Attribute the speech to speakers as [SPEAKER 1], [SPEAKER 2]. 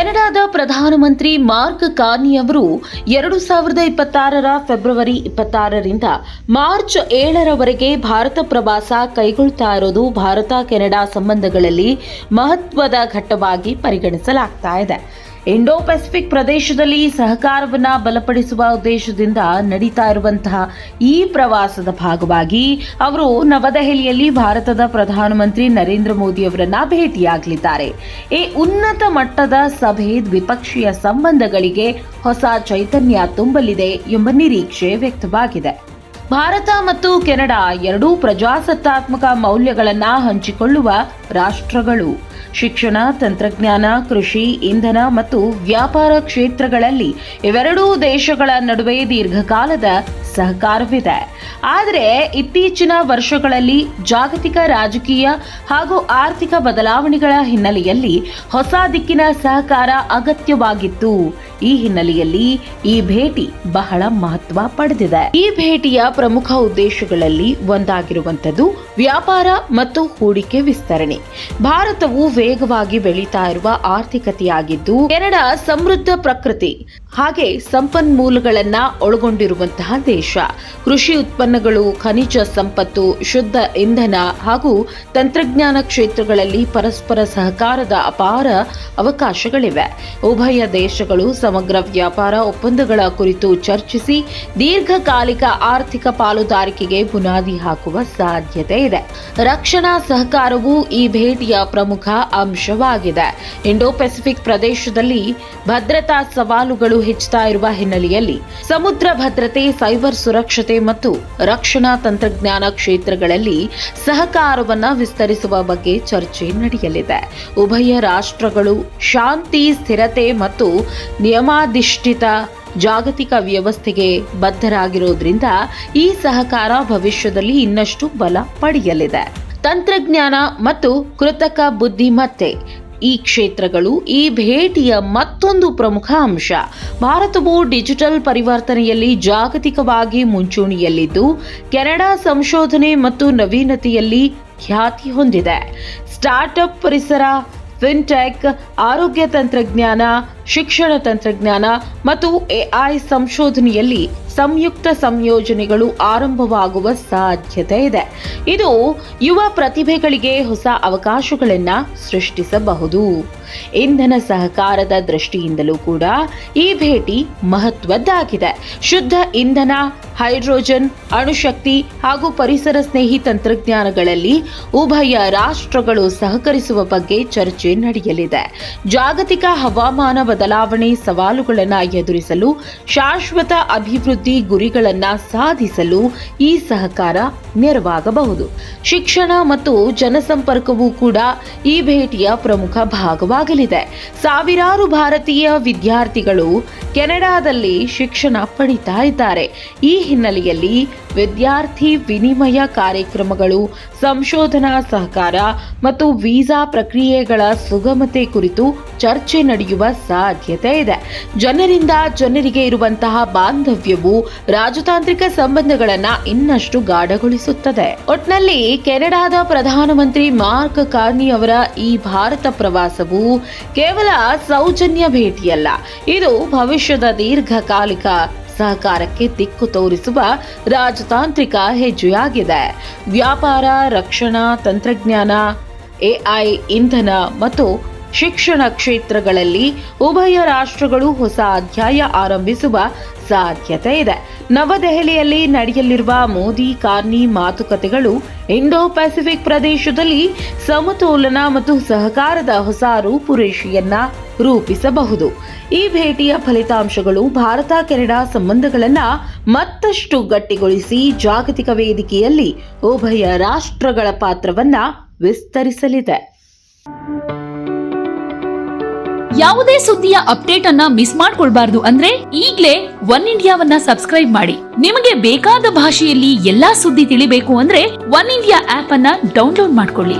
[SPEAKER 1] ಕೆನಡಾದ ಪ್ರಧಾನಮಂತ್ರಿ mark Carney ಅವರು 2026ರ ಫೆಬ್ರವರಿ 26ರಿಂದ ಮಾರ್ಚ್ 7ರವರೆಗೆ ಭಾರತ ಪ್ರವಾಸ ಕೈಗೊಳ್ಳುತ್ತಾ ಇರೋದು ಭಾರತ ಕೆನಡಾ ಸಂಬಂಧಗಳಲ್ಲಿ ಮಹತ್ವದ ಘಟ್ಟವಾಗಿ ಪರಿಗಣಿಸಲಾಗ್ತಾ ಇದೆ. ಇಂಡೋ ಪೆಸಿಫಿಕ್ ಪ್ರದೇಶದಲ್ಲಿ ಸಹಕಾರವನ್ನು ಬಲಪಡಿಸುವ ಉದ್ದೇಶದಿಂದ ನಡೀತಾ ಇರುವಂತಹ ಈ ಪ್ರವಾಸದ ಭಾಗವಾಗಿ ಅವರು ನವದೆಹಲಿಯಲ್ಲಿ ಭಾರತದ ಪ್ರಧಾನಮಂತ್ರಿ ನರೇಂದ್ರ ಮೋದಿ ಅವರನ್ನ ಭೇಟಿಯಾಗಲಿದ್ದಾರೆ. ಈ ಉನ್ನತ ಮಟ್ಟದ ಸಭೆ ದ್ವಿಪಕ್ಷೀಯ ಸಂಬಂಧಗಳಿಗೆ ಹೊಸ ಚೈತನ್ಯ ತುಂಬಲಿದೆ ಎಂಬ ನಿರೀಕ್ಷೆ ವ್ಯಕ್ತವಾಗಿದೆ. ಭಾರತ ಮತ್ತು ಕೆನಡಾ ಎರಡೂ ಪ್ರಜಾಸತ್ತಾತ್ಮಕ ಮೌಲ್ಯಗಳನ್ನು ಹಂಚಿಕೊಳ್ಳುವ ರಾಷ್ಟ್ರಗಳು. ಶಿಕ್ಷಣ, ತಂತ್ರಜ್ಞಾನ, ಕೃಷಿ, ಇಂಧನ ಮತ್ತು ವ್ಯಾಪಾರ ಕ್ಷೇತ್ರಗಳಲ್ಲಿ ಇವೆರಡೂ ದೇಶಗಳ ನಡುವೆ ದೀರ್ಘಕಾಲದ ಸಹಕಾರವಿದೆ. ಆದರೆ ಇತ್ತೀಚಿನ ವರ್ಷಗಳಲ್ಲಿ ಜಾಗತಿಕ ರಾಜಕೀಯ ಹಾಗೂ ಆರ್ಥಿಕ ಬದಲಾವಣೆಗಳ ಹಿನ್ನೆಲೆಯಲ್ಲಿ ಹೊಸ ದಿಕ್ಕಿನ ಸಹಕಾರ ಅಗತ್ಯವಾಗಿತ್ತು. ಈ ಹಿನ್ನೆಲೆಯಲ್ಲಿ ಈ ಭೇಟಿ ಬಹಳ ಮಹತ್ವ ಪಡೆದಿದೆ. ಈ ಭೇಟಿಯ ಪ್ರಮುಖ ಉದ್ದೇಶಗಳಲ್ಲಿ ಒಂದಾಗಿರುವಂಥದ್ದು ವ್ಯಾಪಾರ ಮತ್ತು ಹೂಡಿಕೆ ವಿಸ್ತರಣೆ. ಭಾರತವು ವೇಗವಾಗಿ ಬೆಳೀತಾ ಇರುವ ಆರ್ಥಿಕತೆಯಾಗಿದ್ದು, ಕೆನಡಾ ಸಮೃದ್ಧ ಪ್ರಕೃತಿ ಹಾಗೆ ಸಂಪನ್ಮೂಲಗಳನ್ನ ಒಳಗೊಂಡಿರುವಂತಹ ದೇಶ. ಕೃಷಿ ಉತ್ಪನ್ನಗಳು, ಖನಿಜ ಸಂಪತ್ತು, ಶುದ್ಧ ಇಂಧನ ಹಾಗೂ ತಂತ್ರಜ್ಞಾನ ಕ್ಷೇತ್ರಗಳಲ್ಲಿ ಪರಸ್ಪರ ಸಹಕಾರದ ಅಪಾರ ಅವಕಾಶಗಳಿವೆ. ಉಭಯ ದೇಶಗಳು ಸಮಗ್ರ ವ್ಯಾಪಾರ ಒಪ್ಪಂದಗಳ ಕುರಿತು ಚರ್ಚಿಸಿ ದೀರ್ಘಕಾಲಿಕ ಆರ್ಥಿಕ ಪಾಲುದಾರಿಕೆಗೆ ಬುನಾದಿ ಹಾಕುವ ಸಾಧ್ಯತೆ ಇದೆ. ರಕ್ಷಣಾ ಸಹಕಾರವು ಈ ಭೇಟಿಯ ಪ್ರಮುಖ ಅಂಶವಾಗಿದೆ. ಇಂಡೋ ಪೆಸಿಫಿಕ್ ಪ್ರದೇಶದಲ್ಲಿ ಭದ್ರತಾ ಸವಾಲುಗಳು ಹೆಚ್ಚುತ್ತಾ ಇರುವ ಹಿನ್ನೆಲೆಯಲ್ಲಿ ಸಮುದ್ರ ಭದ್ರತೆ, ಸೈಬರ್ ಸುರಕ್ಷತೆ ಮತ್ತು ರಕ್ಷಣಾ ತಂತ್ರಜ್ಞಾನ ಕ್ಷೇತ್ರಗಳಲ್ಲಿ ಸಹಕಾರವನ್ನು ವಿಸ್ತರಿಸುವ ಬಗ್ಗೆ ಚರ್ಚೆ ನಡೆಯಲಿದೆ. ಉಭಯ ರಾಷ್ಟ್ರಗಳು ಶಾಂತಿ, ಸ್ಥಿರತೆ ಮತ್ತು ನಿಯಮಾಧಿಷ್ಠಿತ ಜಾಗತಿಕ ವ್ಯವಸ್ಥೆಗೆ ಬದ್ಧರಾಗಿರೋದ್ರಿಂದ ಈ ಸಹಕಾರ ಭವಿಷ್ಯದಲ್ಲಿ ಇನ್ನಷ್ಟು ಬಲ ಪಡೆಯಲಿದೆ. ತಂತ್ರಜ್ಞಾನ ಮತ್ತು ಕೃತಕ ಬುದ್ಧಿಮತ್ತೆ ಈ ಕ್ಷೇತ್ರಗಳು ಈ ಭೇಟಿಯ ಮತ್ತೊಂದು ಪ್ರಮುಖ ಅಂಶ. ಭಾರತವು ಡಿಜಿಟಲ್ ಪರಿವರ್ತನೆಯಲ್ಲಿ ಜಾಗತಿಕವಾಗಿ ಮುಂಚೂಣಿಯಲ್ಲಿದ್ದು, ಕೆನಡಾ ಸಂಶೋಧನೆ ಮತ್ತು ನವೀನತೆಯಲ್ಲಿ ಖ್ಯಾತಿ ಹೊಂದಿದೆ. ಸ್ಟಾರ್ಟ್ಅಪ್ ಪರಿಸರ, ಫಿನ್ಟೆಕ್, ಆರೋಗ್ಯ ತಂತ್ರಜ್ಞಾನ, ಶಿಕ್ಷಣ ತಂತ್ರಜ್ಞಾನ ಮತ್ತು ಎಐ ಸಂಶೋಧನೆಯಲ್ಲಿ ಸಂಯುಕ್ತ ಸಂಯೋಜನೆಗಳು ಆರಂಭವಾಗುವ ಸಾಧ್ಯತೆ ಇದೆ. ಇದು ಯುವ ಪ್ರತಿಭೆಗಳಿಗೆ ಹೊಸ ಅವಕಾಶಗಳನ್ನು ಸೃಷ್ಟಿಸಬಹುದು. ಇಂಧನ ಸಹಕಾರದ ದೃಷ್ಟಿಯಿಂದಲೂ ಕೂಡ ಈ ಭೇಟಿ ಮಹತ್ವದ್ದಾಗಿದೆ. ಶುದ್ಧ ಇಂಧನ, ಹೈಡ್ರೋಜನ್, ಅಣುಶಕ್ತಿ ಹಾಗೂ ಪರಿಸರ ಸ್ನೇಹಿ ತಂತ್ರಜ್ಞಾನಗಳಲ್ಲಿ ಉಭಯ ರಾಷ್ಟ್ರಗಳು ಸಹಕರಿಸುವ ಬಗ್ಗೆ ಚರ್ಚೆ ನಡೆಯಲಿದೆ. ಜಾಗತಿಕ ಹವಾಮಾನ ಬದಲಾವಣೆ ಸವಾಲುಗಳನ್ನು ಎದುರಿಸಲು, ಶಾಶ್ವತ ಅಭಿವೃದ್ಧಿ ಗುರಿಗಳನ್ನು ಸಾಧಿಸಲು ಈ ಸಹಕಾರ ನೆರವಾಗಬಹುದು. ಶಿಕ್ಷಣ ಮತ್ತು ಜನಸಂಪರ್ಕವೂ ಕೂಡ ಈ ಭೇಟಿಯ ಪ್ರಮುಖ ಭಾಗವಾಗಲಿದೆ. ಸಾವಿರಾರು ಭಾರತೀಯ ವಿದ್ಯಾರ್ಥಿಗಳು ಕೆನಡಾದಲ್ಲಿ ಶಿಕ್ಷಣ ಪಡಿತಾ ಇದ್ದಾರೆ. ಈ ಹಿನ್ನೆಲೆಯಲ್ಲಿ ವಿದ್ಯಾರ್ಥಿ ವಿನಿಮಯ ಕಾರ್ಯಕ್ರಮಗಳು, ಸಂಶೋಧನಾ ಸಹಕಾರ ಮತ್ತು ವೀಸಾ ಪ್ರಕ್ರಿಯೆಗಳ ಸುಗಮತೆ ಕುರಿತು ಚರ್ಚೆ ನಡೆಯುವ ಸಾಧ್ಯತೆ ಇದೆ. ಜನರಿಂದ ಜನರಿಗೆ ಇರುವಂತಹ ಬಾಂಧವ್ಯವು ರಾಜತಾಂತ್ರಿಕ ಸಂಬಂಧಗಳನ್ನು ಇನ್ನಷ್ಟು ಗಾಢಗೊಳಿಸುತ್ತದೆ. ಒಟ್ನಲ್ಲಿ ಕೆನಡಾದ ಪ್ರಧಾನಮಂತ್ರಿ ಮಾರ್ಕ್ ಕಾರ್ನಿ ಅವರ ಈ ಭಾರತ ಪ್ರವಾಸವು ಕೇವಲ ಸೌಜನ್ಯ ಭೇಟಿಯಲ್ಲ, ಇದು ಭವಿಷ್ಯದ ದೀರ್ಘಕಾಲಿಕ ಸಹಕಾರಕ್ಕೆ ದಿಕ್ಕು ತೋರಿಸುವ ರಾಜತಾಂತ್ರಿಕ ಹೆಜ್ಜೆಯಾಗಿದೆ. ವ್ಯಾಪಾರ, ರಕ್ಷಣಾ, ತಂತ್ರಜ್ಞಾನ, ಎಐ, ಇಂಧನ ಮತ್ತು ಶಿಕ್ಷಣ ಕ್ಷೇತ್ರಗಳಲ್ಲಿ ಉಭಯ ರಾಷ್ಟ್ರಗಳು ಹೊಸ ಅಧ್ಯಾಯ ಆರಂಭಿಸುವ ಸಾಧ್ಯತೆ ಇದೆ. ನವದೆಹಲಿಯಲ್ಲಿ ನಡೆಯಲಿರುವ ಮೋದಿ ಕಾರ್ನಿ ಮಾತುಕತೆಗಳು ಇಂಡೋ ಪೆಸಿಫಿಕ್ ಪ್ರದೇಶದಲ್ಲಿ ಸಮತೋಲನ ಮತ್ತು ಸಹಕಾರದ ಹೊಸ ರೂಪುರೇಷೆಯನ್ನ ರೂಪಿಸಬಹುದು. ಈ ಭೇಟಿಯ ಫಲಿತಾಂಶಗಳು ಭಾರತ ಕೆನಡಾ ಸಂಬಂಧಗಳನ್ನು ಮತ್ತಷ್ಟು ಗಟ್ಟಿಗೊಳಿಸಿ ಜಾಗತಿಕ ವೇದಿಕೆಯಲ್ಲಿ ಉಭಯ ರಾಷ್ಟ್ರಗಳ ಪಾತ್ರವನ್ನ ವಿಸ್ತರಿಸಲಿದೆ.
[SPEAKER 2] ಯಾವುದೇ ಸುದ್ದಿಯ ಅಪ್ಡೇಟ್ ಅನ್ನ ಮಿಸ್ ಮಾಡ್ಕೊಳ್ಬಾರ್ದು ಅಂದ್ರೆ ಈಗ್ಲೇ ಒನ್ ಇಂಡಿಯಾವನ್ನ ಸಬ್ಸ್ಕ್ರೈಬ್ ಮಾಡಿ. ನಿಮಗೆ ಬೇಕಾದ ಭಾಷೆಯಲ್ಲಿ ಎಲ್ಲಾ ಸುದ್ದಿ ತಿಳಿಬೇಕು ಅಂದ್ರೆ ಒನ್ ಇಂಡಿಯಾ ಆಪ್ ಅನ್ನ ಡೌನ್ಲೋಡ್ ಮಾಡ್ಕೊಳ್ಳಿ.